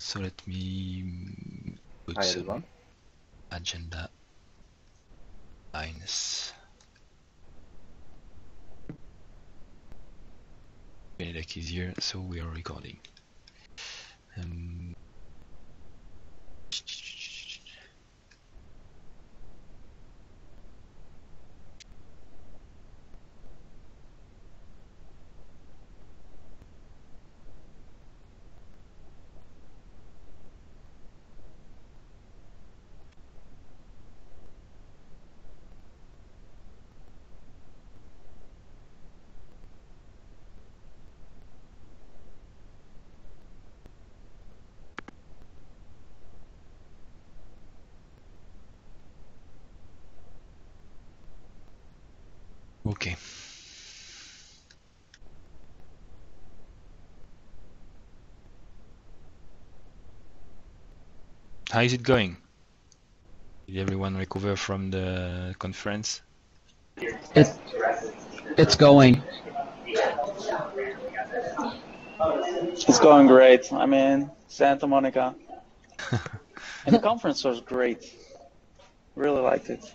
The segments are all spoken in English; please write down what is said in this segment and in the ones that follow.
So let me put Hi, some everyone. agenda lines. Make it like easier, so we are recording. Okay. How is it going? Did everyone recover from the conference? It's going. It's going great. I'm in Santa Monica. And the conference was great. Really liked it.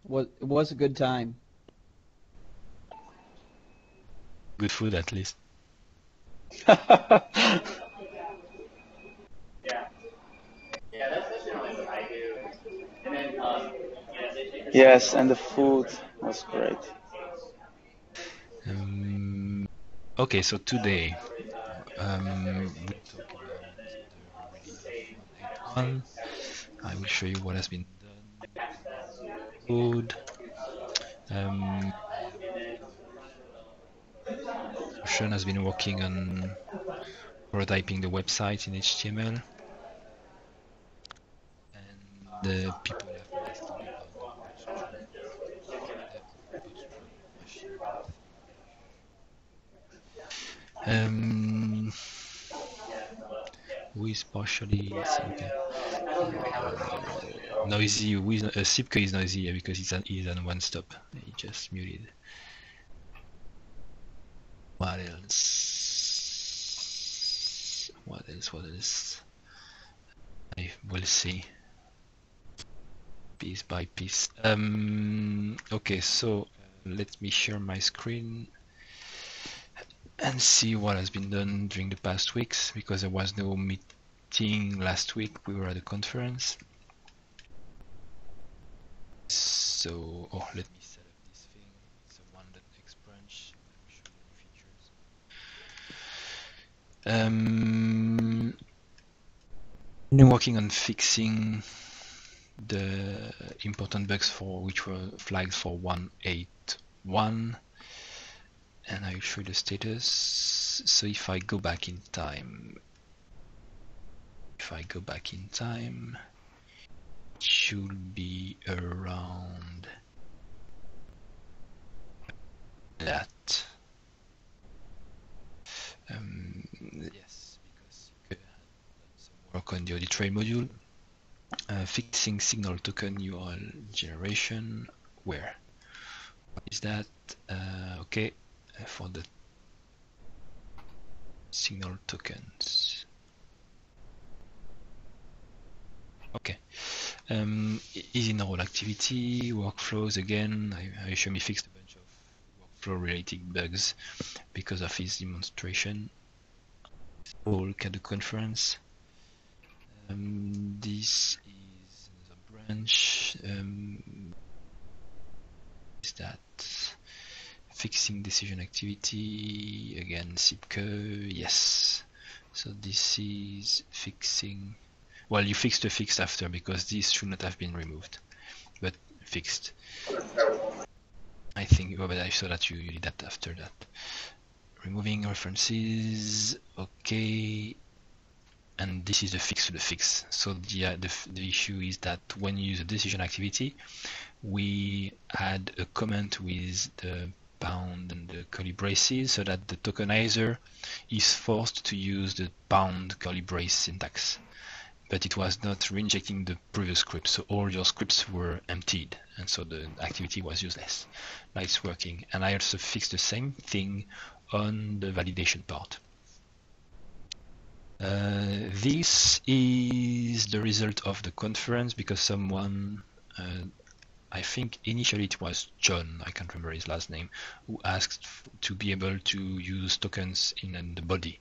It was a good time. Good food at least. Yes, and the food was great. Okay, so today we talk about the release of 1.8.1. I will show you what has been done in code. Sean has been working on prototyping the website in HTML, and the people have been asking about the bootstrap machine. Who is partially okay. Noisy. Sipke is noisy because he's on one stop. He just muted. What else? What else? I will see. Piece by piece. Okay, so let me share my screen and see what has been done during the past weeks, because there was no meeting last week. We were at a conference. So, let me set up this thing. It's a 1.x branch. Let me show you the new features. Been working on fixing the important bugs which were flagged for 1.8.1, and I will show you the status. So if I go back in time, it should be around that. Yes, because Sipke had done some work on the audit trail module. Fixing signal token URL generation. Where? What is that? Okay, for the signal tokens. Okay. Easy normal activity, workflows again. I assume he fixed a bunch of workflow related bugs because of his demonstration. We'll look at the conference. This is another branch. Is that fixing decision activity? Again, Sipke, yes. So this is fixing. Well, you fixed the fixed after, because this should not have been removed, but fixed. I think, but I saw that you did that after that. Removing references, okay. And this is the fix to the fix. So the issue is that when you use a decision activity, we add a comment with the pound and the curly braces so that the tokenizer is forced to use the pound curly brace syntax. But it was not reinjecting the previous script, so all your scripts were emptied, and so the activity was useless. Now it's working, and I also fixed the same thing on the validation part. This is the result of the conference because someone, I think initially it was John, I can't remember his last name, who asked to be able to use tokens in the body.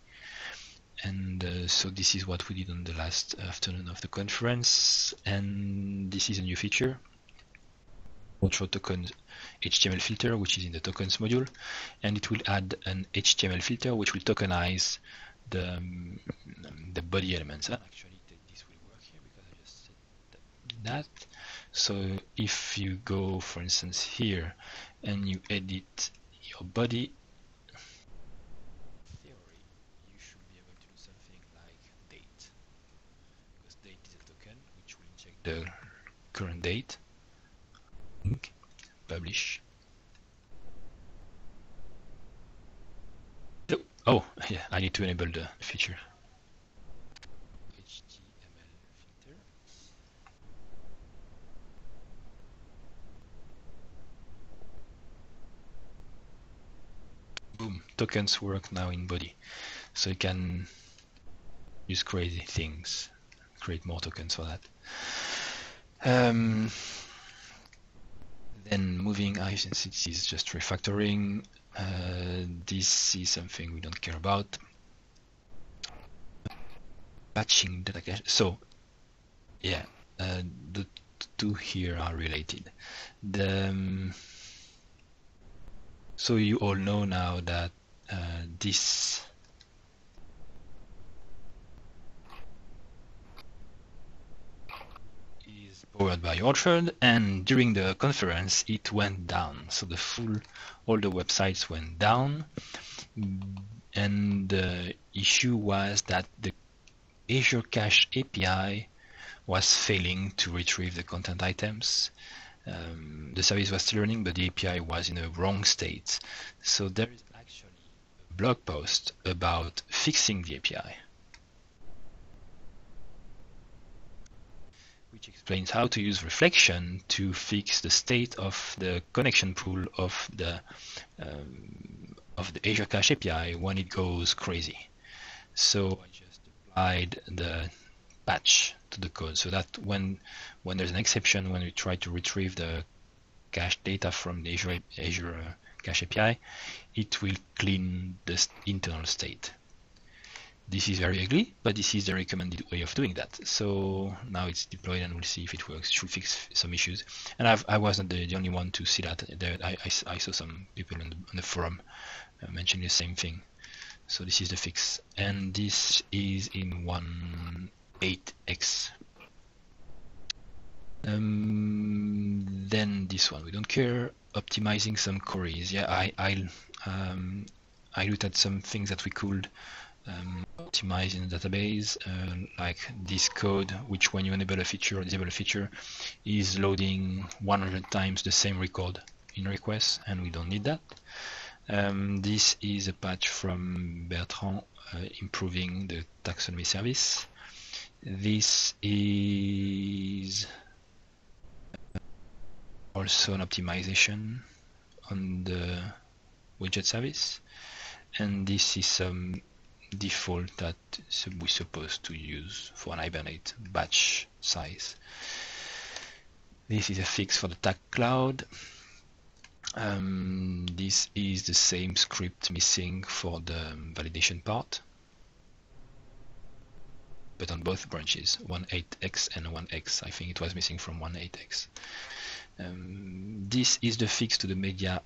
And so this is what we did on the last afternoon of the conference, and this is a new feature, Outro Tokens HTML filter, which is in the tokens module, and it will add an HTML filter which will tokenize the body elements. Actually, this will work here because I just said that. So if you go, for instance, here and you edit your body, in theory, you should be able to do something like date, because date is a token which will inject the current date. Publish. Oh, yeah, I need to enable the feature. HTML filter. Boom, tokens work now in body. So you can use crazy things, create more tokens for that. Then moving, since it is just refactoring, this is something we don't care about. Patching data cache. So, yeah, the two here are related. So you all know now that this is powered by Orchard, and during the conference it went down. So all the websites went down, and the issue was that the Azure Cache API was failing to retrieve the content items. The service was still running, but the API was in a wrong state. So there is actually a blog post about fixing the API, which explains how to use reflection to fix the state of the connection pool of the Azure Cache API when it goes crazy. So I just applied the patch to the code so that when there's an exception, when we try to retrieve the cache data from the Azure Cache API, it will clean the internal state. This is very ugly, but this is the recommended way of doing that. So now it's deployed and we'll see if it works. It should fix some issues. And I wasn't the only one to see that. I saw some people on the forum mentioning the same thing. So this is the fix. And this is in 1.8x. Then this one, we don't care. Optimizing some queries. Yeah, I looked at some things that we could optimize in the database, like this code, which when you enable a feature or disable a feature, is loading 100 times the same record in requests, and we don't need that. This is a patch from Bertrand improving the taxonomy service. This is also an optimization on the widget service, and this is some default that we're supposed to use for an Hibernate batch size. This is a fix for the tag cloud. This is the same script missing for the validation part, but on both branches, 1.8x and 1x. I think it was missing from 1.8x. This is the fix to the media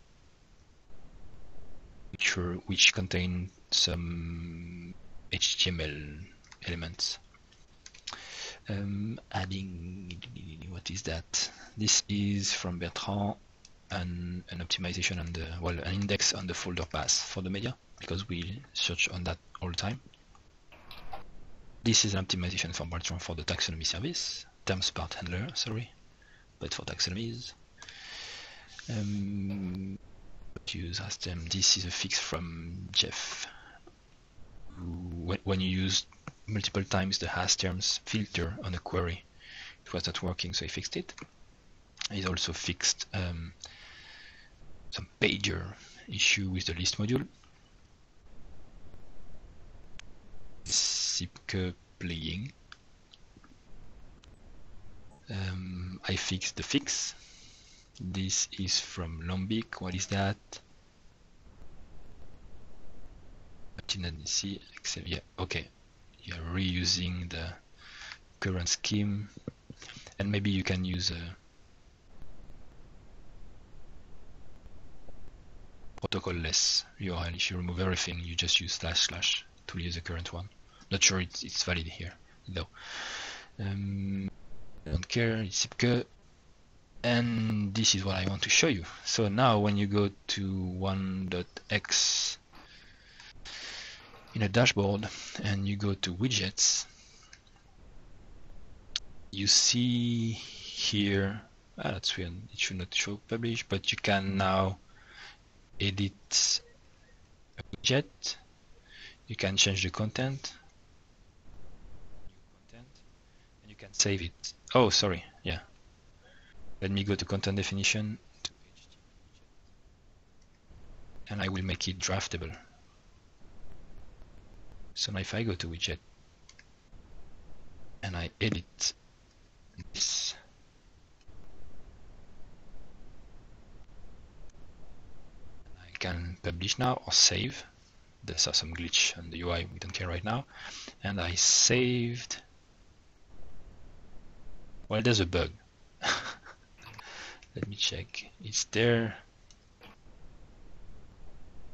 picture, which contain some HTML elements. Adding, what is that? This is from Bertrand, an optimization on an index on the folder path for the media, because we search on that all the time. This is an optimization from Bertrand for the taxonomy service, terms part handler, sorry, but for taxonomies. Use as term. This is a fix from Jeff. When you use multiple times the has terms filter on a query, it was not working, so he fixed it. He's also fixed some pager issue with the list module. Zip SipCur playing. I fixed the fix. This is from Lombic. What is that? See, yeah, okay. You're reusing the current scheme, and maybe you can use a protocol-less URL. If you remove everything, you just use // to use the current one. Not sure it's valid here though. I don't care, it's SipCur. And this is what I want to show you. So now when you go to 1.x in a dashboard and you go to widgets, you see here, that's weird, it should not show publish, but you can now edit a widget, you can change the content, and you can save it. Oh, sorry, yeah. Let me go to content definition, and I will make it draftable. So now if I go to widget, and I edit this, I can publish now or save. There's some glitch on the UI, we don't care right now. And I saved. Well, there's a bug. Let me check. It's there.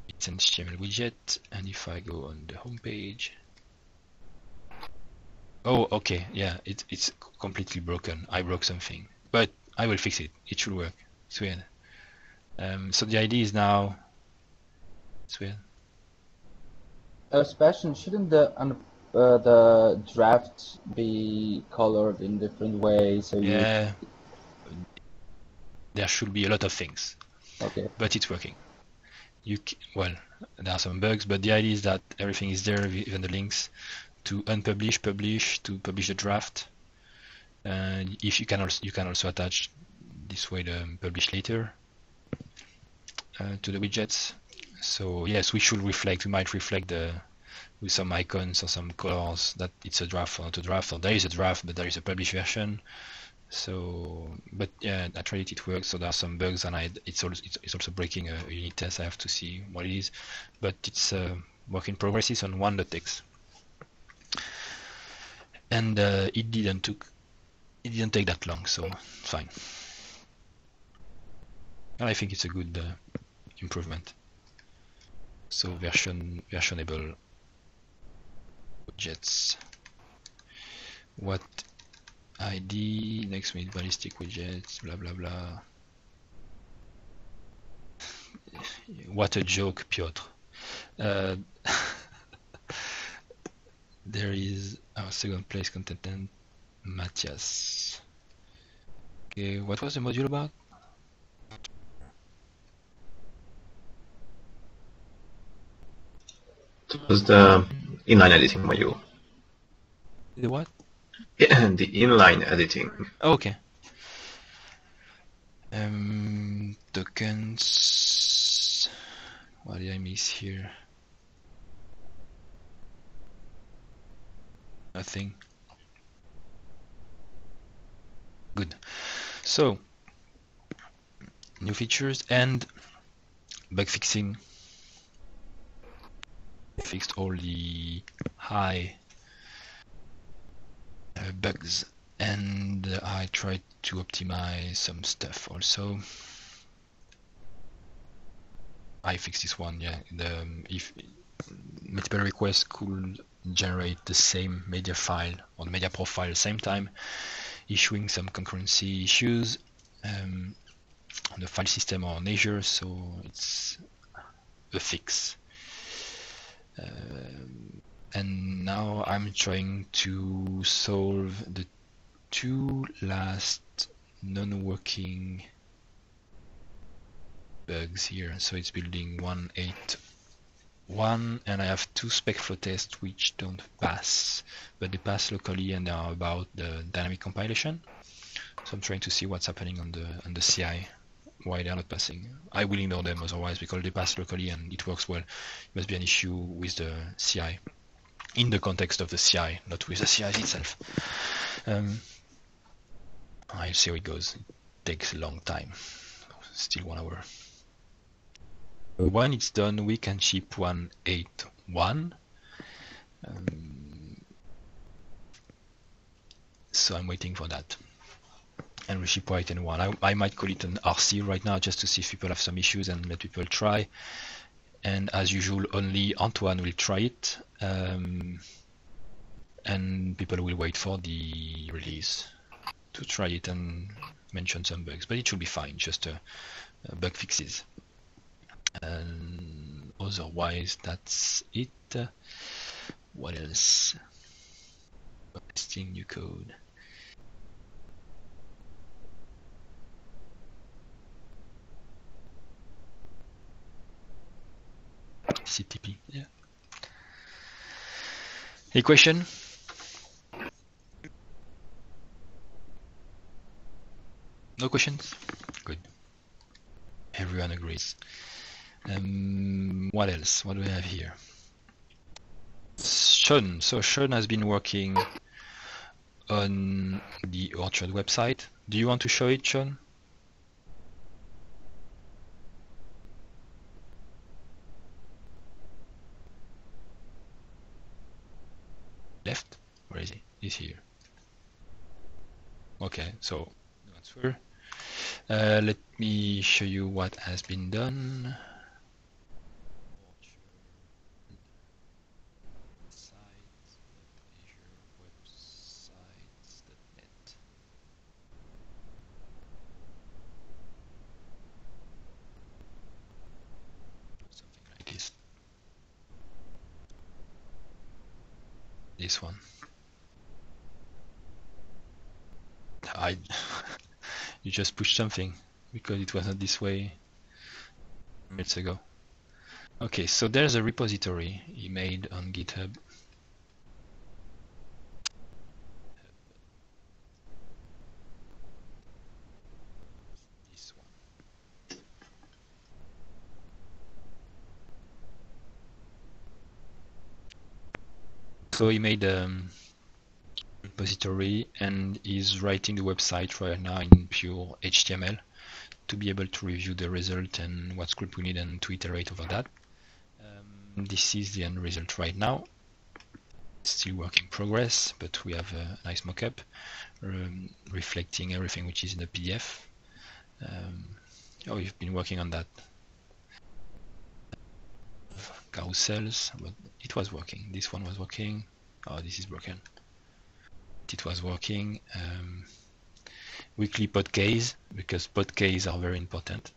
It's an HTML widget, and if I go on the home page, oh, okay, yeah, it's completely broken. I broke something, but I will fix it. It should work. It's weird. So the idea is now. It's weird. Sebastian, shouldn't the draft be colored in different ways? So Yeah, there should be a lot of things. Okay. But it's working. Well, there are some bugs, but the idea is that everything is there, even the links to unpublish, publish, to publish the draft. If you can also attach this way the publish later to the widgets. So yes, we might reflect with some icons or some colors that it's a draft or not a draft, or there is a draft but there is a published version. So, but yeah, I tried it works. So there are some bugs, and it's also breaking a unit test. I have to see what it is, but it's work in progress. It's on 1.x, and it didn't take that long, so fine. And I think it's a good improvement. So versionable widgets. What ID next with ballistic widgets, blah blah blah. What a joke, Piotr. There is our second place content, Matthias. Okay, what was the module about? It was the inline editing module. The what? The inline editing. Okay. Tokens. What did I miss here? Nothing. Good. So, new features and bug fixing. Fixed all the high bugs, and I tried to optimize some stuff also. I fixed this one, yeah. If multiple requests could generate the same media file or the media profile at the same time, issuing some concurrency issues on the file system or on Azure, so it's a fix. And now I'm trying to solve the two last non-working bugs here. So it's building 1.8.1, and I have two spec flow tests which don't pass, but they pass locally and they are about the dynamic compilation. So I'm trying to see what's happening on the CI, why they are not passing. I will ignore them otherwise because they pass locally and it works well. It must be an issue with the CI. in the context of the CI, not with the CI itself. I'll see how it goes. It takes a long time, still 1 hour. When it's done, we can ship 181. So I'm waiting for that. And we ship 181. I might call it an RC right now just to see if people have some issues and let people try. And as usual, only Antoine will try it. And people will wait for the release to try it and mention some bugs. But it should be fine, just bug fixes. And otherwise, that's it. What else? Testing new code. CTP, yeah. Any question? No questions? Good. Everyone agrees. What else? What do we have here? Sean. So Sean has been working on the Orchard website. Do you want to show it, Sean? Left? Where is he? He's here. Okay, so no answer. Let me show you what has been done. Something like this. This one. You just pushed something because it wasn't this way minutes ago. Okay, so there's a repository he made on GitHub. This one. So he made repository and is writing the website right now in pure HTML to be able to review the result and what script we need and to iterate over that. This is the end result right now. Still work in progress, but we have a nice mockup reflecting everything which is in the PDF. You've been working on that. Carousels, but it was working. This one was working. Oh, this is broken. It was working. Weekly podcasts, because podcasts are very important.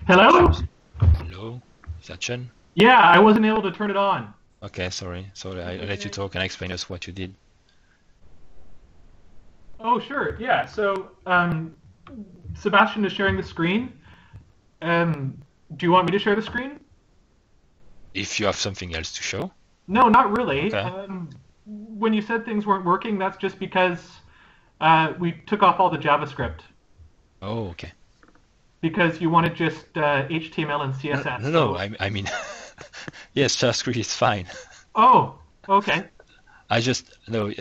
Hello? Hello, is that Chen? Yeah, I wasn't able to turn it on. Okay, sorry. So I let you talk and explain us what you did. Oh, sure. Yeah, so Sebastian is sharing the screen. Do you want me to share the screen? If you have something else to show. No, not really. Okay. When you said things weren't working, that's just because we took off all the JavaScript. Oh, okay. Because you wanted just HTML and CSS. No, I mean, yes, JavaScript is fine. Oh, okay. I just no.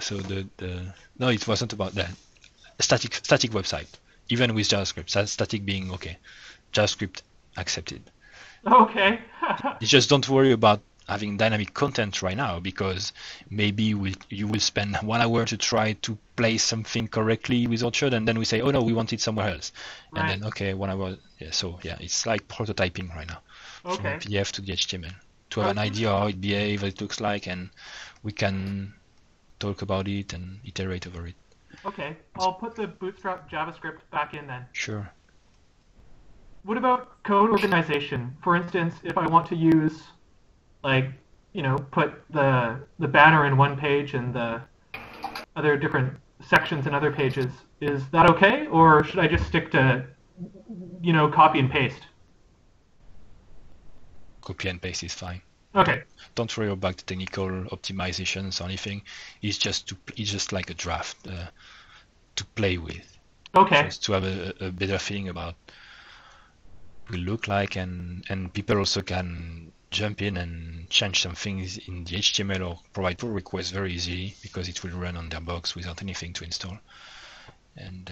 So no, it wasn't about that. Static website, even with JavaScript. Static being okay, JavaScript accepted. Okay. You just don't worry about having dynamic content right now, because maybe you will spend 1 hour to try to place something correctly with Orchard, and then we say, oh no, we want it somewhere else. Right. And then, okay, 1 hour. Yeah, so yeah, it's like prototyping right now. Okay. From PDF to the HTML. To have an idea how it behaves, what it looks like, and we can talk about it and iterate over it. Okay, I'll put the Bootstrap JavaScript back in then. Sure. What about code organization? For instance, if I want to use, like, put the banner in one page and the other different sections in other pages, is that okay? Or should I just stick to, copy and paste? Copy and paste is fine. Okay. Don't worry about the technical optimizations or anything. It's just like a draft to play with. Okay. Just to have a better feeling about what it will look like, and people also can jump in and change some things in the HTML or provide pull requests very easily because it will run on their box without anything to install. And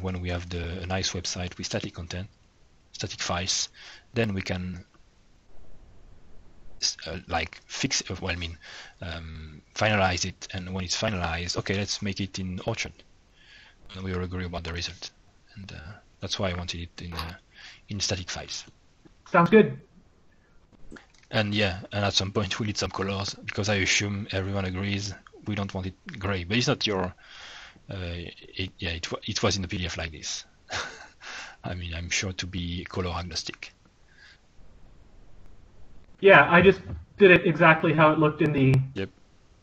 when we have a nice website with static content, static files, then we can finalize it. And when it's finalized, okay, let's make it in Orchard. And we all agree about the result. And that's why I wanted it in static files. Sounds good. And yeah, and at some point we need some colors because I assume everyone agrees we don't want it gray. But it's not your. It was in the PDF like this. I mean, I'm sure to be color agnostic. Yeah, I just did it exactly how it looked in the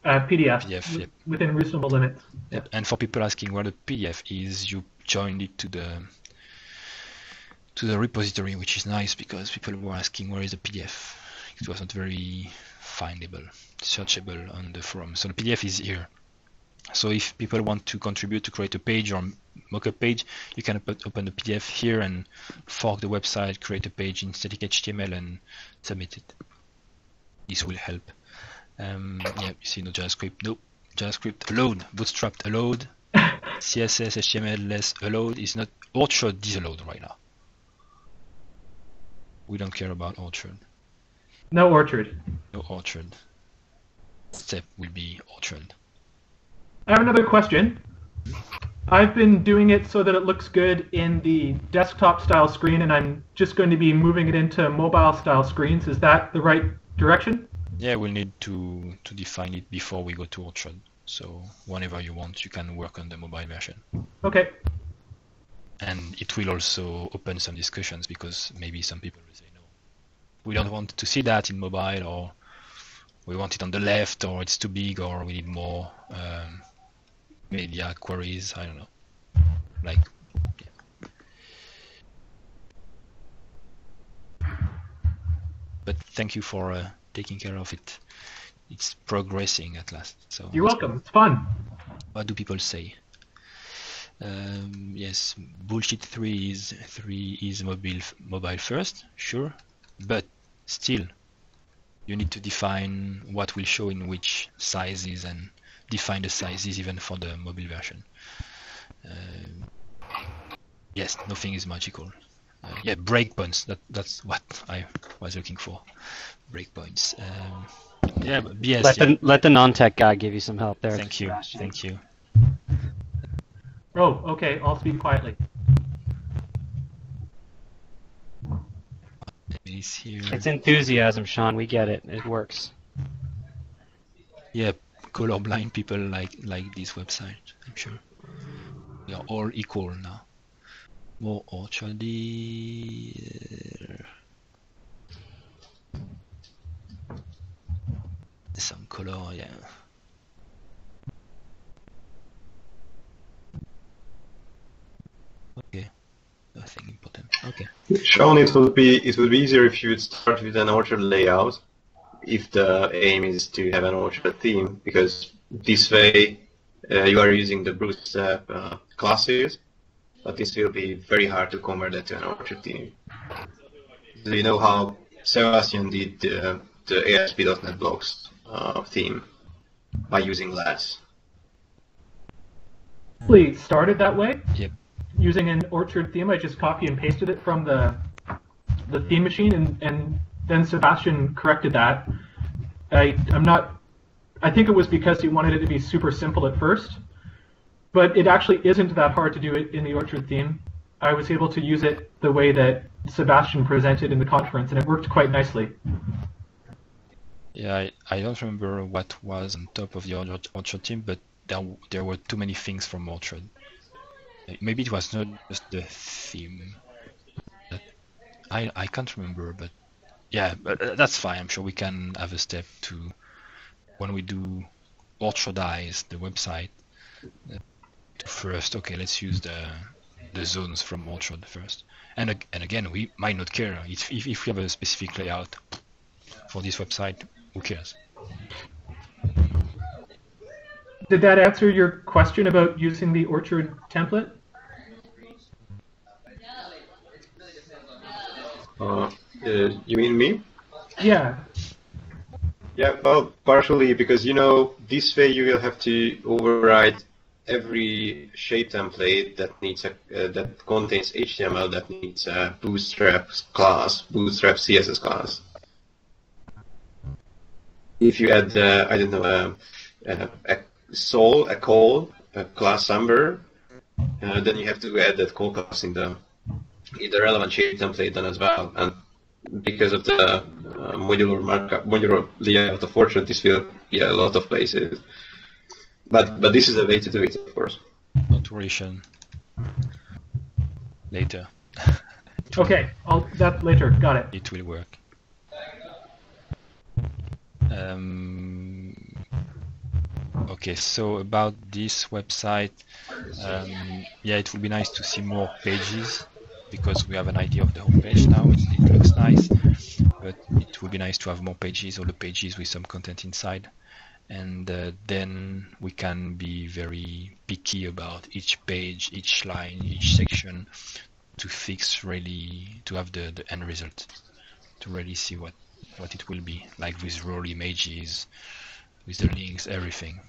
PDF, yep. within reasonable limits. Yep. And for people asking where the PDF is, you joined it to the repository, which is nice because people were asking where is the PDF. It wasn't very findable, searchable on the forum. So the PDF is here. So if people want to contribute to create a page or mock-up page, you can open the PDF here and fork the website, create a page in static HTML and submit it. This will help. You see no JavaScript. No JavaScript allowed. Bootstrapped allowed. CSS, HTML less allowed. Is not Orchard disallowed right now. We don't care about Orchard. No Orchard. No Orchard. Step will be Orchard. I have another question. I've been doing it so that it looks good in the desktop style screen, and I'm just going to be moving it into mobile style screens. Is that the right direction? Yeah, we'll need to define it before we go to Orchard. So whenever you want, you can work on the mobile version. Okay. And it will also open some discussions because maybe some people will say no. We don't want to see that in mobile, or we want it on the left, or it's too big, or we need more media queries. I don't know. But thank you for taking care of it. It's progressing at last. So you're welcome. It's fun. What do people say? Yes, bullshit 3 is mobile first, sure, but still you need to define what will show in which sizes and define the sizes even for the mobile version. Yes, nothing is magical. Breakpoints, that's what I was looking for. Breakpoints. But BS. Let the non-tech guy give you some help there. Thank you. Oh, okay, I'll speak quietly. Is here. It's enthusiasm, Sean. We get it. It works. Yeah, colorblind people like this website, I'm sure. We are all equal now. More orchardy. Some color, yeah. Okay, nothing important. Okay. Sean, it would be easier if you would start with an orchard layout, if the aim is to have an orchard theme, because this way you are using the Bootstrap classes, but this will be very hard to convert that to an orchard theme. Do you know how Sebastian did the ASP.NET blocks theme by using LAS? We started that way. Yep. Using an Orchard theme, I just copy and pasted it from the theme machine, and then Sebastian corrected that. I think it was because he wanted it to be super simple at first, but it actually isn't that hard to do it in the Orchard theme. I was able to use it the way that Sebastian presented in the conference, and it worked quite nicely. Yeah, I don't remember what was on top of the Orchard theme, but there were too many things from Orchard. Maybe it was not just the theme. I can't remember, but yeah, but that's fine. I'm sure we can have a step to, when we do Orchardize the website, to first, okay, let's use the zones from Orchard first. And again, we might not care. If we have a specific layout for this website, who cares? Did that answer your question about using the Orchard template? You mean me? Yeah. Yeah, well, partially because, this way you will have to override every shape template that needs that contains HTML that needs a Bootstrap class, Bootstrap CSS class. If you add, I don't know, a call, a class number, then you have to add that call class in the relevant shape template then as well. And because of the modular layout of Fortran, this will be a lot of places. But this is a way to do it, of course. Don't worry, Sean. Later. Okay, that later. Got it. It will work. Okay, so about this website, yeah, it would be nice to see more pages because we have an idea of the homepage now. It looks nice, but it would be nice to have more pages, all the pages with some content inside. And then we can be very picky about each page, each line, each section to fix really, to have the end result, to really see what it will be, like with raw images, with the links, everything.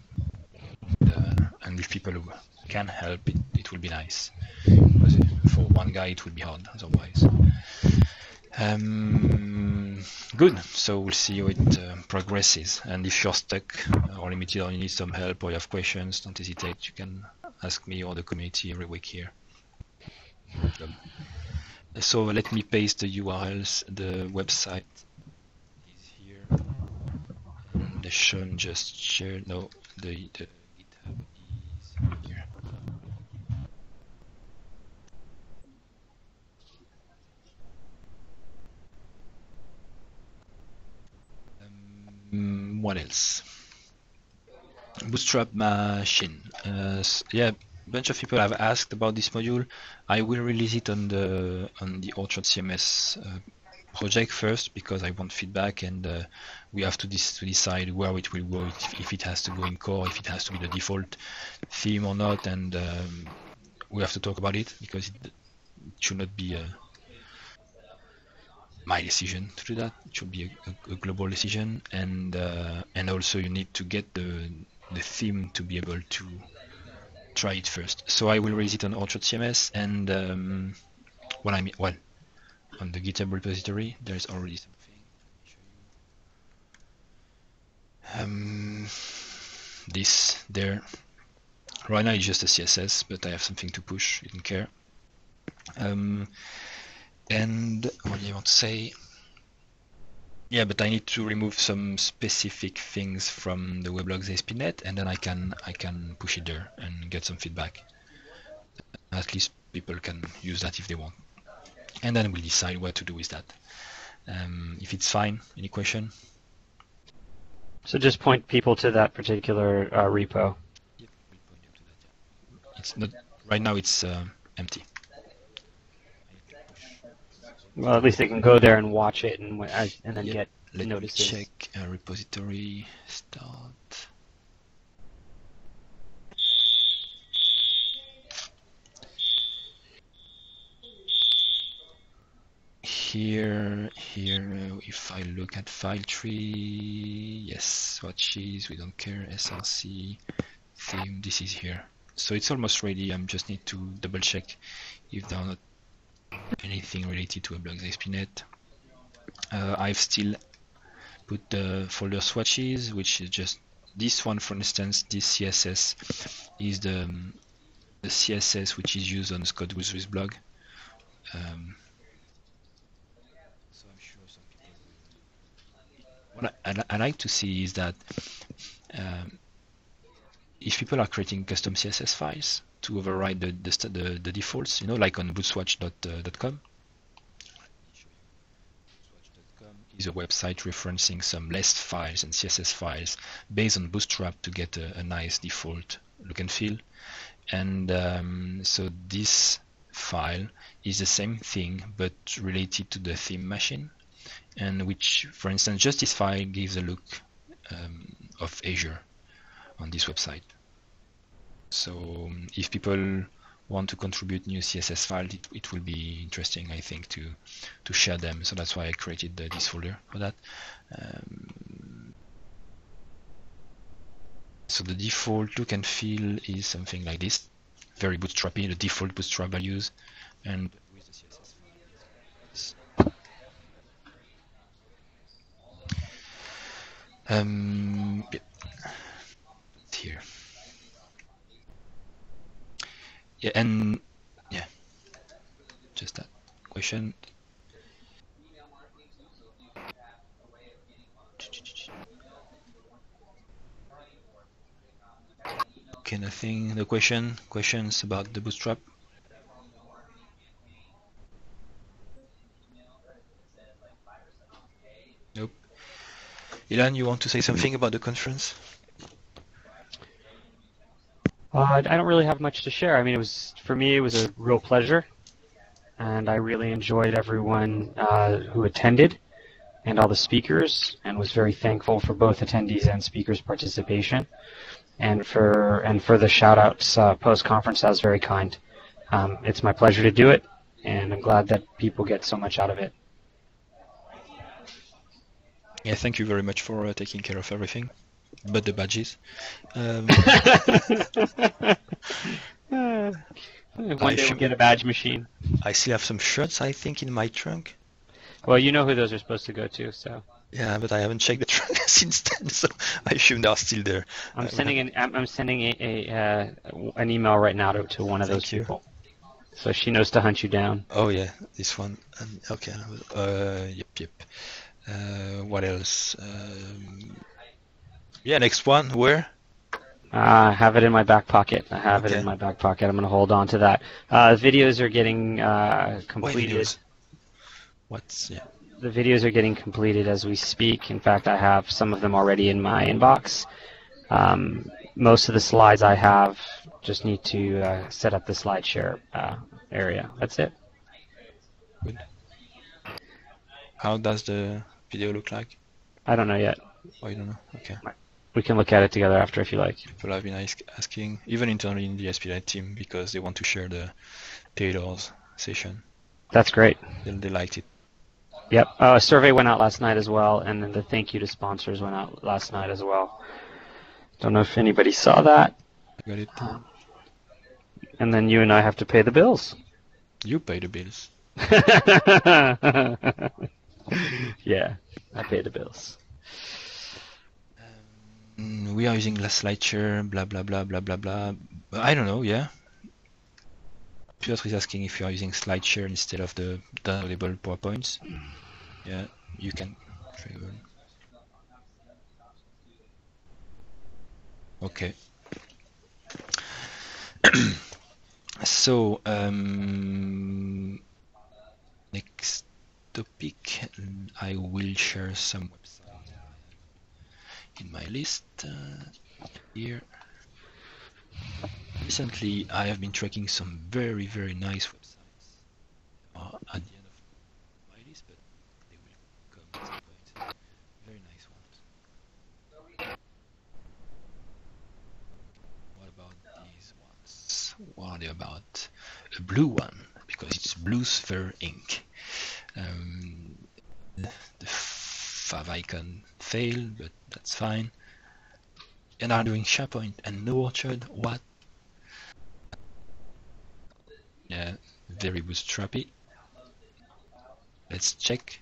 And if people who can help, it will be nice. Because for one guy it will be hard otherwise. Good, so we'll see how it progresses, and if you're stuck or limited or you need some help or you have questions, don't hesitate, you can ask me or the community every week here. So let me paste the URLs. The website is here, and the Sean just shared, no, the GitHub is here. What else? Bootstrap machine. Yeah, a bunch of people have asked about this module. I will release it on the Orchard CMS project first because I want feedback, and we have to decide where it will go, if it has to go in core, if it has to be the default theme or not, and we have to talk about it because it should not be my decision to do that. It should be a global decision, and also you need to get the theme to be able to try it first. So I will raise it on Orchard CMS, and on the GitHub repository there is already something. Let me show you. This there. Right now it's just a CSS, but I have something to push. You don't care. And what do I want to say? Yeah, but I need to remove some specific things from the weblogs ASP.NET, and then I can push it there and get some feedback. At least people can use that if they want, and then we'll decide what to do with that. If it's fine. Any question? So just point people to that particular repo. Yep, we'll point them to that. Yeah. It's not right now. It's empty. Well, at least they can go there and watch it and then get Let notices. me check repository start. Here, if I look at file tree, yes, swatches, we don't care, src, theme, this is here. So it's almost ready. I just need to double check if there are not anything related to weblogs ASP.NET. I've still put the folder swatches, which is just this one, for instance. This CSS is the CSS which is used on Scott Woodruff's blog. So I'm sure some people will. What I like to see is that if people are creating custom CSS files to override the defaults, like on bootswatch.com. Is a website referencing some list files and CSS files based on Bootstrap to get a nice default look and feel. And so this file is the same thing but related to the theme machine, and which, for instance, just this file gives a look of Azure on this website. So if people want to contribute new CSS files, it will be interesting, I think, to share them. So that's why I created this folder for that. So the default look and feel is something like this, very bootstrappy, the default bootstrap values, and with the CSS files. Yeah. Here. Yeah, and yeah, just that question. Okay, nothing. The questions about the bootstrap. Nope. Ilan, you want to say something about the conference? I don't really have much to share. I mean, for me, it was a real pleasure, and I really enjoyed everyone who attended and all the speakers, and was very thankful for both attendees and speakers' participation, and for the shout outs post conference. That was very kind. It's my pleasure to do it, and I'm glad that people get so much out of it. Yeah, thank you very much for taking care of everything, but the badges. One day we'll get a badge machine. I still have some shirts, I think, in my trunk. Well, you know who those are supposed to go to, so. Yeah, but I haven't checked the trunk since then, so I assume they are still there. I'm sending an email right now to one of those people, so she knows to hunt you down. Oh yeah, this one. Okay. Yep. What else? Yeah, next one. Where? I have it in my back pocket. I'm going to hold on to that. Videos are getting completed. The videos are getting completed as we speak. In fact, I have some of them already in my inbox. Most of the slides I have just need to set up the slide share area. That's it. Good. How does the video look like? I don't know yet. Oh, you don't know? Okay. We can look at it together after if you like. People have been asking, even internally in the SPLite team, because they want to share the Taylor's session. That's great. They liked it. Yep. A survey went out last night as well, and then the thank you to sponsors went out last night as well. Don't know if anybody saw that. I got it. And then you and I have to pay the bills. You pay the bills. Yeah, I pay the bills. We are using less SlideShare, blah blah blah blah blah blah. I don't know. Yeah. Piotr is asking if you are using SlideShare instead of the downloadable PowerPoints. Yeah, you can. Okay. So next topic, I will share some websites in my list here. Recently, I have been tracking some very, very nice websites at the end of my list, but they will come at some point. Very nice ones. What about these ones? What are they about? A blue one, because it's Blue Sphere Inc. The fav icon failed, but that's fine. And are doing SharePoint and no Orchard. What? Yeah, very bootstrappy. Let's check.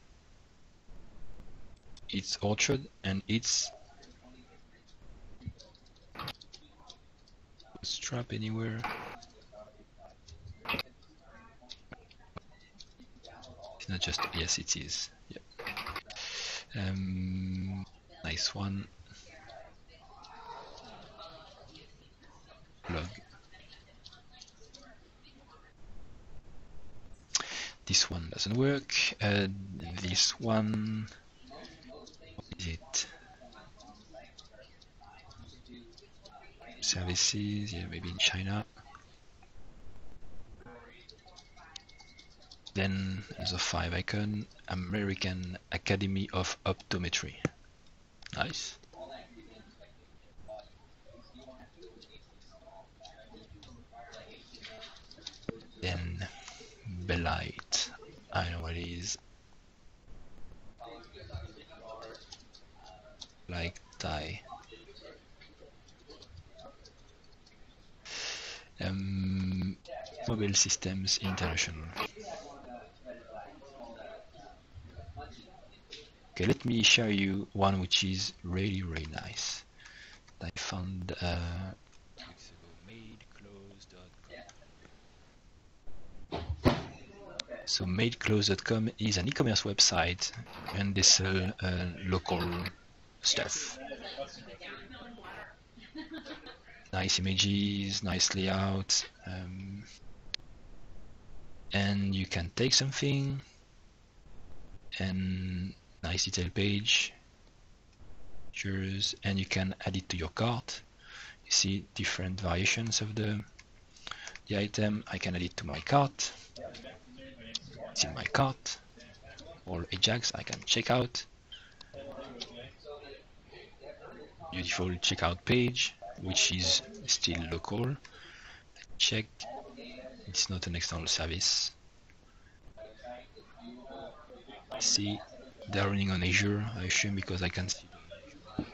It's Orchard and it's bootstrap anywhere. It's not just, yes it is. Yep. Nice one. Log. This one doesn't work. This one, what is it? Services, yeah, maybe in China. Then there's a 5 icon, American Academy of Optometry. Nice. Belite. I know what it is. Like tie. Mobile Systems International. Okay, let me show you one which is really nice. I found so madeclothes.com is an e-commerce website and they sell local stuff. Nice images, nice layout, and you can take something and nice detail page, and you can add it to your cart. You see different variations of the item. I can add it to my cart. It's in my cart. All Ajax I can check out. Beautiful checkout page, which is still local. Check. It's not an external service. See, they're running on Azure, I assume, because I can see the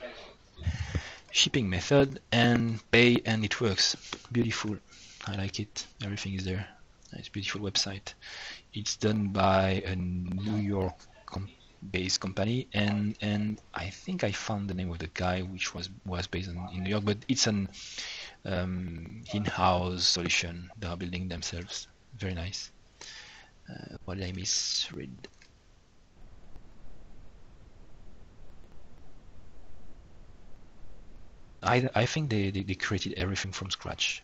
shipping method and pay, and it works. Beautiful. I like it. Everything is there. It's a beautiful website. It's done by a New York based company, and I think I found the name of the guy which was based in New York, but it's an in-house solution they are building themselves. Very nice. What did I misread? I think they created everything from scratch.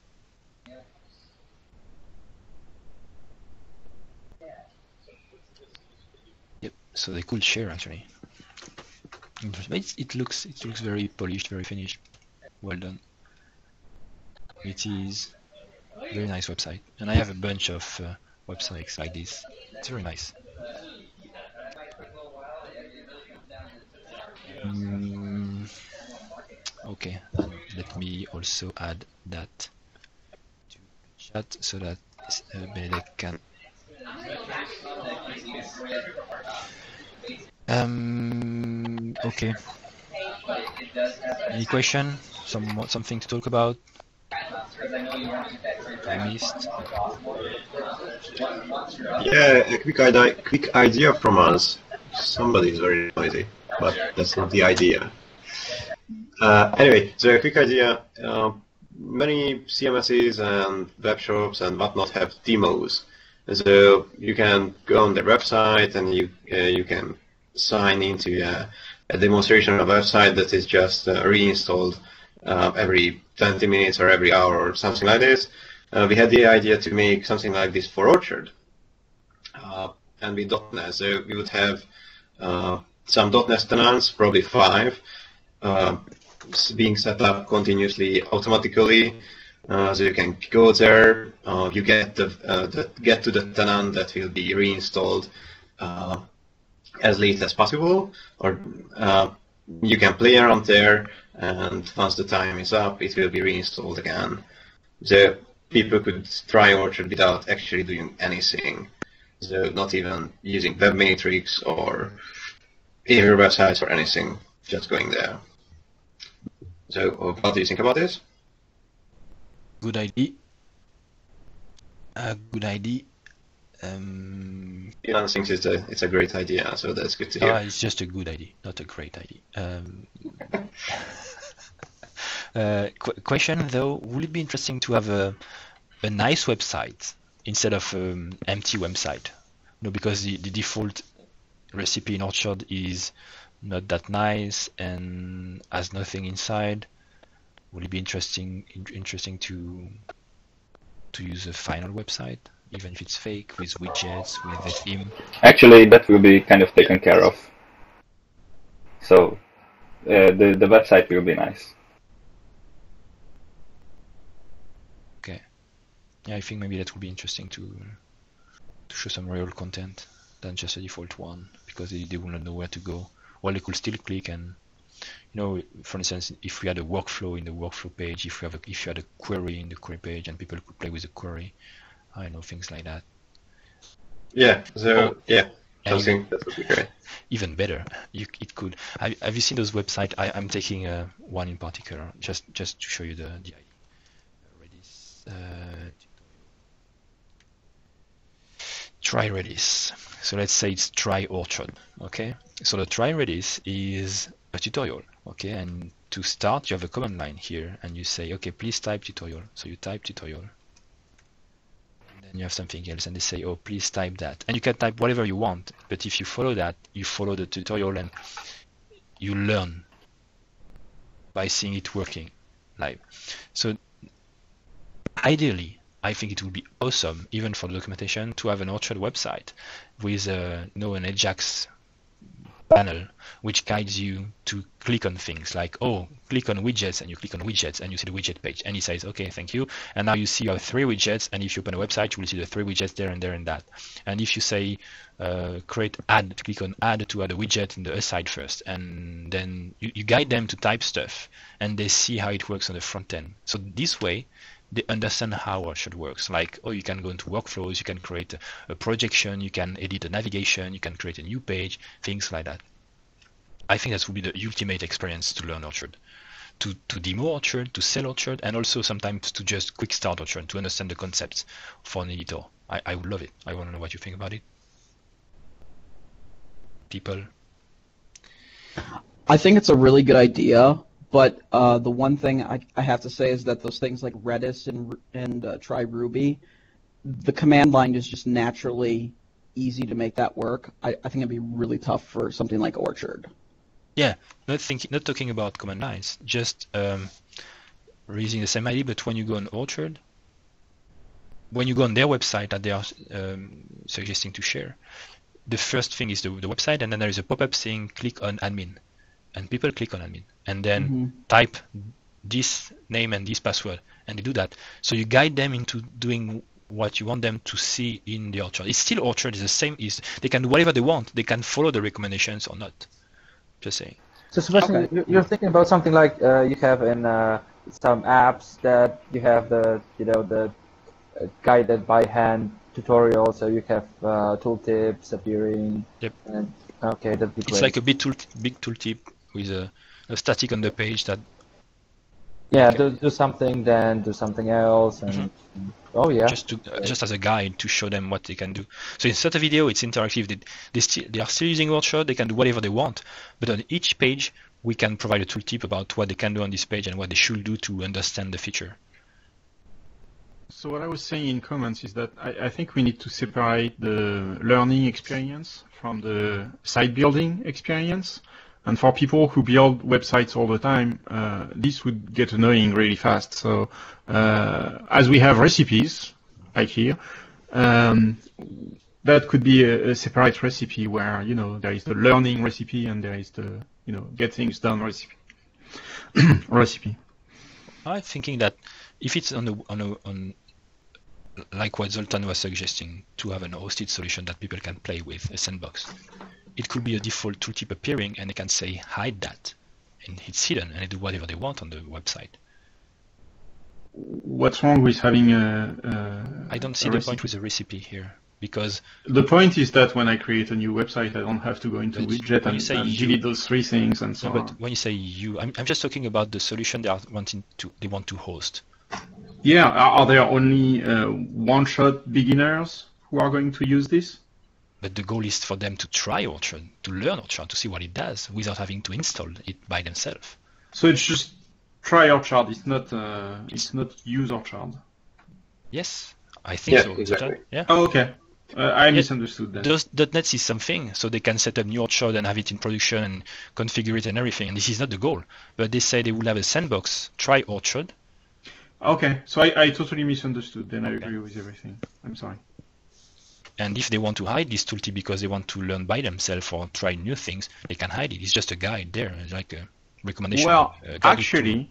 Yep. So they could share actually. It looks very polished, very finished. Well done. It is a very nice website, and I have a bunch of websites like this. It's very nice. Okay, let me also add that to the chat so that Benedict can. Okay. Any question? Something to talk about? I missed. Yeah, a quick idea from us. Somebody is very noisy, but that's not the idea. Anyway, so a quick idea. Many CMSs and web shops and whatnot have demos. So you can go on their website and you can sign into a demonstration of a website that is just reinstalled every 20 minutes or every hour or something like this. We had the idea to make something like this for Orchard and with .NET. So we would have some .NET tenants, probably 5, being set up continuously automatically. So you can go there, you get to the tenant that will be reinstalled as late as possible, or you can play around there, and once the time is up, it will be reinstalled again. So people could try Orchard without actually doing anything. So not even using web matrix or Azure websites or anything, just going there. So what do you think about this? Good idea. Good idea. Elon thinks it's a great idea, so that's good to hear. It's just a good idea, not a great idea. Question though, would it be interesting to have a nice website instead of empty website? No, because the default recipe in Orchard is not that nice and has nothing inside. Would it be interesting to use a final website, even if it's fake, with widgets, with the theme? Actually, that will be kind of taken care of. So the website will be nice. Okay. Yeah, I think maybe that would be interesting to show some real content than just a default one, because they will not know where to go. Well, they could still click and, for instance, if we had a workflow in the workflow page, if you had a query in the query page, and people could play with the query, I know, things like that. Yeah. So Oh, yeah, and something that would be great. even better, it could. Have you seen those websites? I'm taking one in particular, just to show you the idea. Redis, try Redis. So let's say it's try orchard. Okay. So the try Redis is a tutorial. Okay. And to start, you have a command line here, and you say, okay, please type tutorial. So you type tutorial. And then you have something else, and they say, oh, please type that. And you can type whatever you want. But if you follow that, you follow the tutorial, and you learn by seeing it working live. So ideally, I think it would be awesome, even for the documentation, to have an Orchard website with an Ajax panel which guides you to click on things like, oh, click on widgets, and you click on widgets and you see the widget page, and it says, okay, thank you, and now you see you have 3 widgets, and if you open a website you will see the 3 widgets there and there and that. And if you say create add, click on add to add a widget in the aside first, and then you guide them to type stuff, and they see how it works on the front end. So this way they understand how Orchard works. Like, oh, you can go into workflows, you can create a projection, you can edit a navigation, you can create a new page, things like that. I think that would be the ultimate experience to learn Orchard, to demo Orchard, to sell Orchard, and also sometimes to just quick start Orchard, to understand the concepts for an editor. I would love it. I want to know what you think about it. People? I think it's a really good idea. But the one thing I have to say is that those things like Redis and Try Ruby, the command line is just naturally easy to make that work. I think it'd be really tough for something like Orchard. Yeah, not talking about command lines, just using the same idea. But when you go on Orchard, when you go on their website that they are suggesting to share, the first thing is the website, and then there is a pop-up saying click on admin. And people click on admin and then type this name and this password, and they do that. So you guide them into doing what you want them to see in the Orchard. It's still Orchard is the same. They can do whatever they want. They can follow the recommendations or not. Just saying. So Sebastian, you're thinking about something like you have in some apps that you have the guided by hand tutorial, so you have tooltips appearing. Yep. And, okay, that'd be great. It's like a big tooltip with a static on the page that. Yeah, do something, then do something else, and oh yeah. Just as a guide to show them what they can do. So insert a video, it's interactive. They are still using Orchard. They can do whatever they want, but on each page we can provide a tooltip about what they can do on this page and what they should do to understand the feature. So what I was saying in comments is that I think we need to separate the learning experience from the site building experience. And for people who build websites all the time, this would get annoying really fast. So as we have recipes, like here, that could be a separate recipe where, there is the learning recipe and there is the, get things done recipe. I'm thinking that if it's on like what Zoltan was suggesting, to have an hosted solution that people can play with, a sandbox, it could be a default tooltip appearing, and they can say hide that, and it's hidden, and they do whatever they want on the website. What's wrong with having I don't see the point with the recipe here, because the point is that when I create a new website, I don't have to go into widget and delete those 3 things and so on. But when you say you, I'm just talking about the solution they want to host. Yeah, are there only one-shot beginners who are going to use this? But the goal is for them to try Orchard, to learn Orchard, to see what it does, without having to install it by themselves. So it's just try Orchard. It's not use Orchard. Yes, I think so. Exactly. Yeah. Oh, okay. I misunderstood that. Those .NET is something, so they can set up new Orchard and have it in production and configure it and everything. And this is not the goal. But they say they will have a sandbox, try Orchard. Okay, so I totally misunderstood. Then I agree with everything. I'm sorry. And if they want to hide this tooltip because they want to learn by themselves or try new things, they can hide it. It's just a guide there. It's like a recommendation. Well, actually,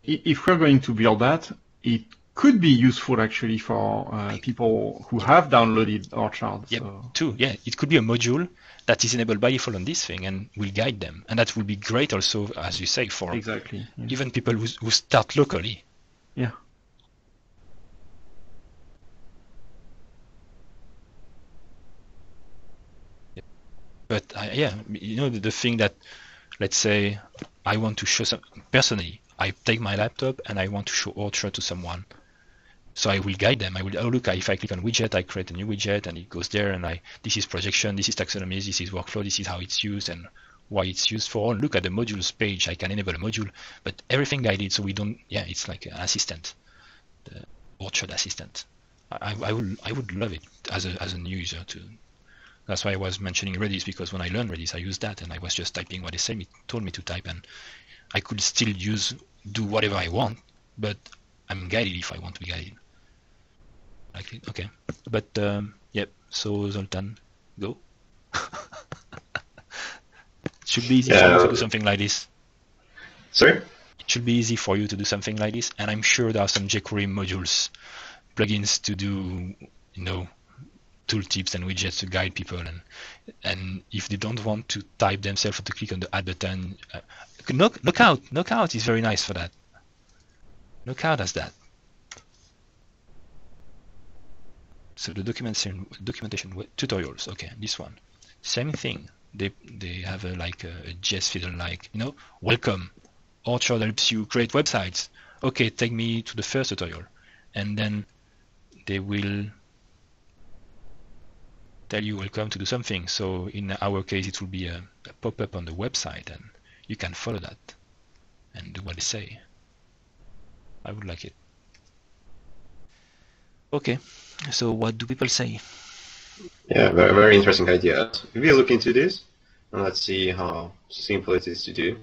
if we're going to build that, it could be useful actually for people who have downloaded Orchard. Yep, so. too. Yeah, it could be a module that is enabled by default on this thing and will guide them. And that will be great also, as you say, for even people who start locally. Yeah. But yeah, the thing that, let's say, I want to show personally, I take my laptop and I want to show Orchard to someone. So I will guide them. I will, look, if I click on widget, I create a new widget and it goes there, and this is projection, this is taxonomy, this is workflow, this is how it's used and why it's used for. Look at the modules page. I can enable a module, but everything guided, so we don't, it's like an assistant, the Orchard assistant. I would love it as a new user too. That's why I was mentioning Redis, because when I learned Redis, I used that and I was just typing what they told me to type, and I could still do whatever I want, but I'm guided if I want to be guided. Like it. Okay, but yep. So Zoltan, go. It should be easy for you to do something like this. Sorry? It should be easy for you to do something like this, and I'm sure there are some jQuery modules, plugins to do, tooltips and widgets to guide people, and if they don't want to type themselves or to click on the add button, Knockout is very nice for that. Knockout has that. So the documentation tutorials, okay, this one, same thing. They have a JS fiddle, welcome, Orchard helps you create websites. Okay, take me to the first tutorial, and then they will tell you welcome to do something. So in our case, it will be a pop-up on the website, and you can follow that and do what they say. I would like it. Okay, so what do people say? Yeah, very, very interesting idea. We'll look into this, and let's see how simple it is to do.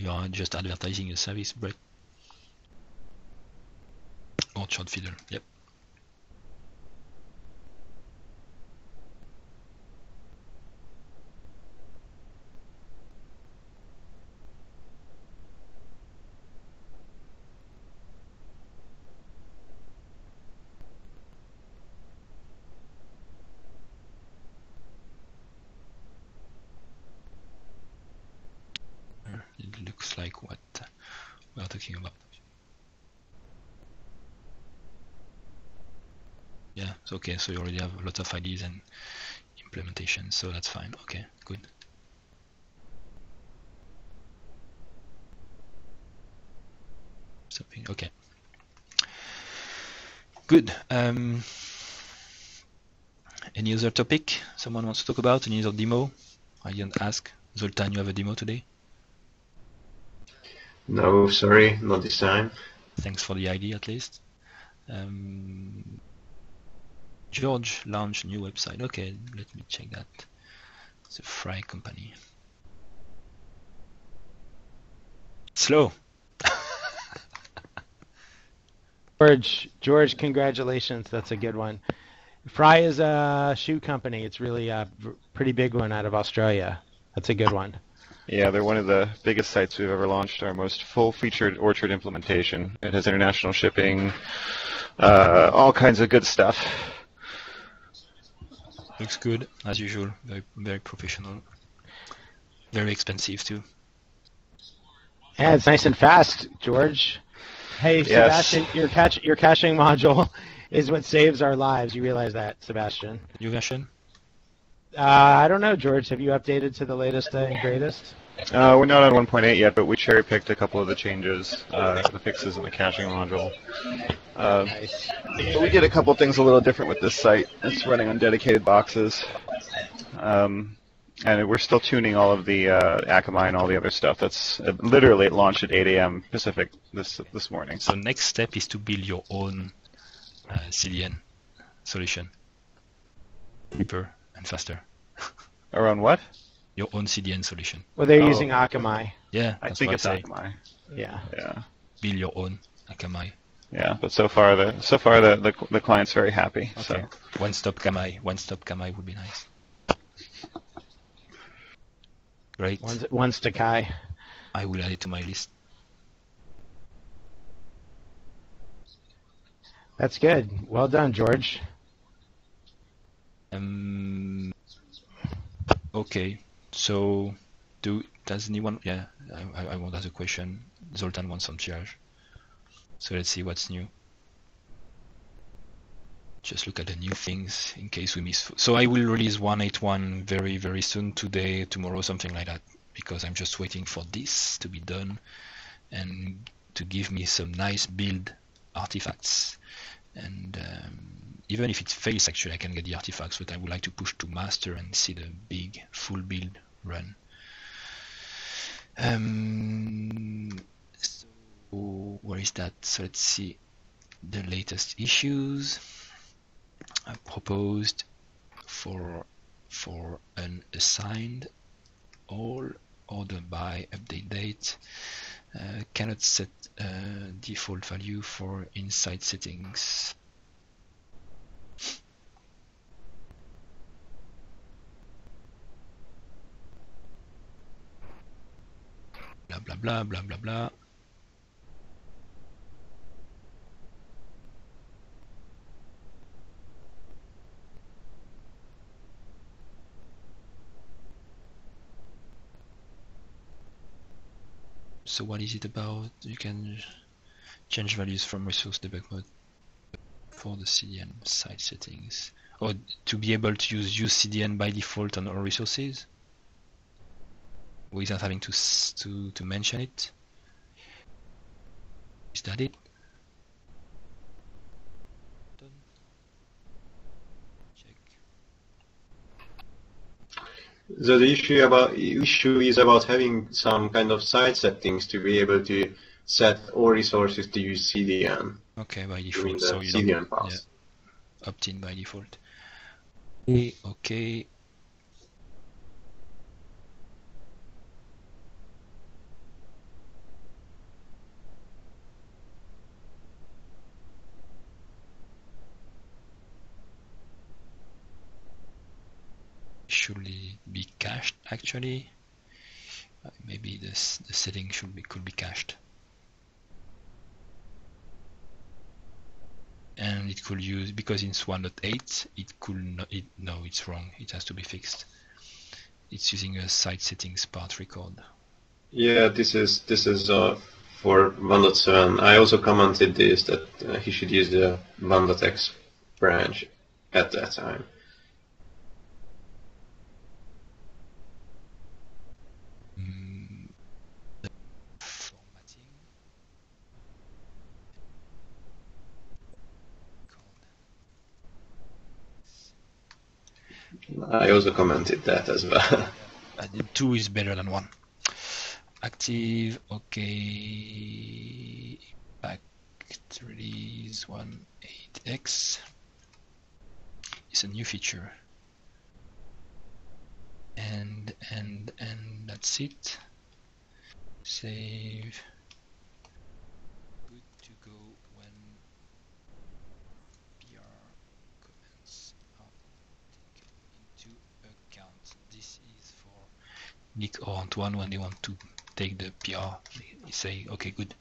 You are just advertising a service, Brett. Orchard Fiddle, yep. It looks like what we are talking about. Yeah, it's okay, so you already have a lot of ideas and implementation, so that's fine. Okay, good. Something, okay. Good. Any other topic someone wants to talk about? Any other demo? I didn't ask. Zoltan, you have a demo today? No, sorry, not this time. Thanks for the idea, at least. George launched new website. Okay, let me check that. It's a Fry company. Slow. George, congratulations. That's a good one. Fry is a shoe company. It's really a pretty big one out of Australia. That's a good one. Yeah, they're one of the biggest sites we've ever launched, our most full-featured Orchard implementation. It has international shipping, all kinds of good stuff. Looks good, as usual. Very, very professional. Very expensive, too. Yeah, it's nice and fast, George. Hey, Yes. Sebastian, your caching module is what saves our lives. You realize that, Sebastian? New version? I don't know, George. Have you updated to the latest and greatest? We're not on 1.8 yet, but we cherry-picked a couple of the changes, the fixes in the caching module. Nice. But we did a couple things a little different with this site. It's running on dedicated boxes. And we're still tuning all of the Akamai and all the other stuff. That's literally, it launched at 8 a.m. Pacific this morning. So next step is to build your own CDN solution. Cheaper and faster. Around what? Your own CDN solution. Well, they're using Akamai. Yeah, I that's think what it's I say. Akamai. Yeah. Yeah. Build your own Akamai. Yeah, but so far the client's very happy. Okay. So One-stop Kamai would be nice. Great. One's to Kai. I will add it to my list. That's good. Well done, George. Okay, so does anyone? Yeah, I won't ask a question. Zoltan wants some triage. So let's see what's new. Just look at the new things in case we miss. So I will release 181 very, very soon, today, tomorrow, something like that, because I'm just waiting for this to be done and to give me some nice build artifacts. And even if it fails, actually, I can get the artifacts, but I would like to push to master and see the big full build run. So where is that? So let's see the latest issues. I proposed for an assigned all order by update date. Cannot set default value for inside settings. Blah blah blah blah blah blah. So what is it about? You can change values from resource debug mode for the CDN side settings, or to be able to use CDN by default on all resources without having to mention it. Is that it? So the issue is about having some kind of side settings to be able to set all resources to use CDN. Okay, by default. So you CDN path. Yeah, opt in by default. Okay. Should it be cached actually? Maybe the setting could be cached, and it could use, because it's 1.8 it could not. No, it's wrong. It has to be fixed. It's using a site settings path record. Yeah, this is for 1.7. I also commented this that he should use the 1.x branch at that time. I also commented that as well. 2 is better than 1. Active, okay. Impact release 1.8x. It's a new feature. And that's it. Save. Good to go when PR comments are taken into account. This is for Nick or Antoine when they want to take the PR. They say, okay, good.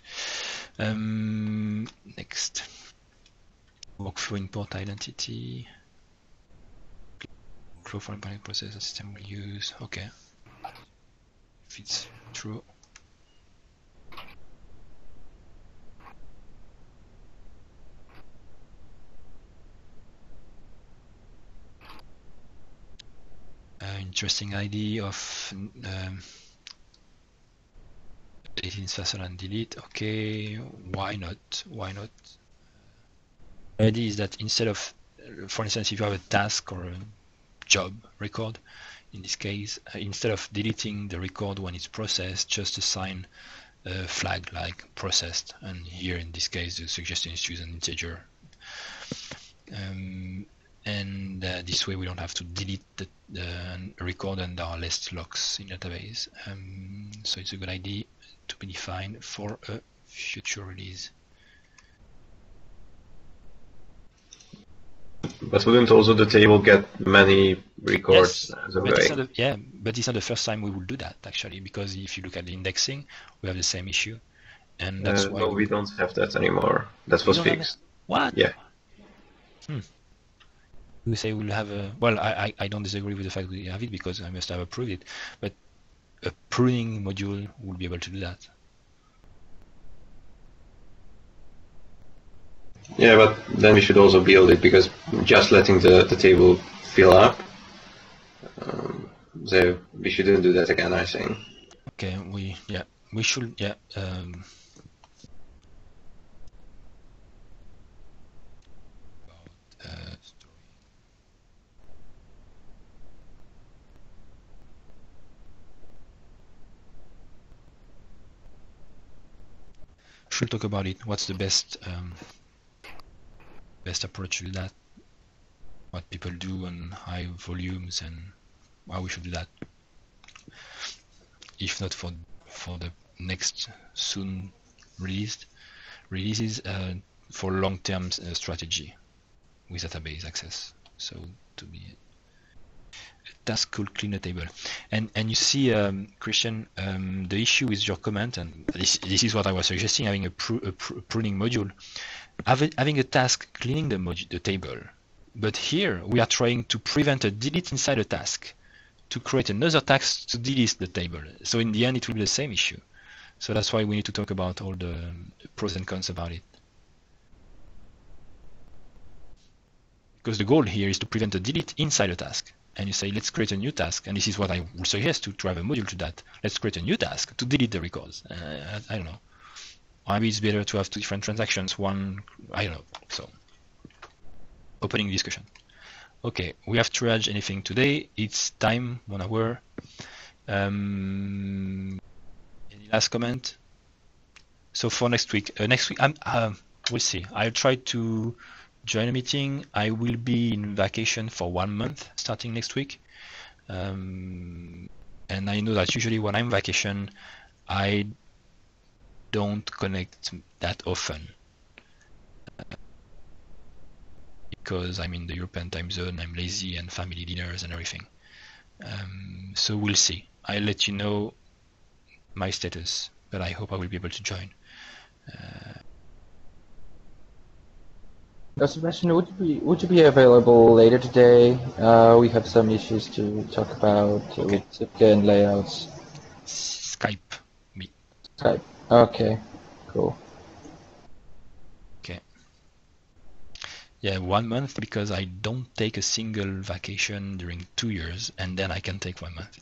Next. Workflow import identity. Workflow for implementing process the system will use. Okay. If it's true. Interesting idea of updating faster and delete. Okay, why not? Why not? The idea is that instead of, for instance, if you have a task or a job record, in this case, instead of deleting the record when it's processed, just assign a flag like processed. And here, in this case, the suggestion is to use an integer. And this way we don't have to delete the record, and there are less locks in the database. So it's a good idea to be defined for a future release. But wouldn't also the table get many records as a way? Yeah, but it's not the first time we will do that actually, because if you look at the indexing, we have the same issue, and that's why we don't have that anymore. That was fixed. What? Yeah. We say we'll have a, well, I don't disagree with the fact we have it because I must have approved it, but a pruning module will be able to do that. Yeah, but then we should also build it, because just letting the table fill up, so we shouldn't do that again, I think. Okay, we should, yeah. Should talk about it. What's the best approach to that? What people do on high volumes and how we should do that. If not for the next soon releases for long-term strategy with database access. So to be a task called clean a table, and you see, Christian, the issue with your comment, and this is what I was suggesting, having a pruning module, having a task cleaning the table, but here we are trying to prevent a delete inside a task, to create another task to delete the table. So in the end, it will be the same issue. So that's why we need to talk about all the pros and cons about it. Because the goal here is to prevent a delete inside a task. And you say, let's create a new task. And this is what I would suggest, to have a module to that. Let's create a new task to delete the records. I don't know. Maybe it's better to have two different transactions. One, I don't know. So, opening discussion. Okay, we have triage anything today. It's time, 1 hour. Any last comment? So for next week, we'll see. I'll try to join a meeting. I will be in vacation for 1 month starting next week. And I know that usually when I'm on vacation, I don't connect that often. Because I'm in the European time zone, I'm lazy, and family dinners and everything. So we'll see. I'll let you know my status, but I hope I will be able to join. Sebastian, would you be available later today? We have some issues to talk about with Zipka and layouts. Skype me. Skype. Okay, cool. Okay. Yeah, 1 month, because I don't take a single vacation during 2 years, and then I can take 1 month.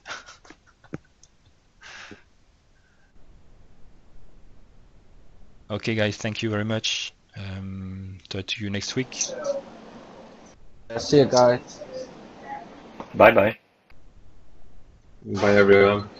Okay, guys, thank you very much. Talk to you next week. See you, guys. Bye bye. Bye, everyone.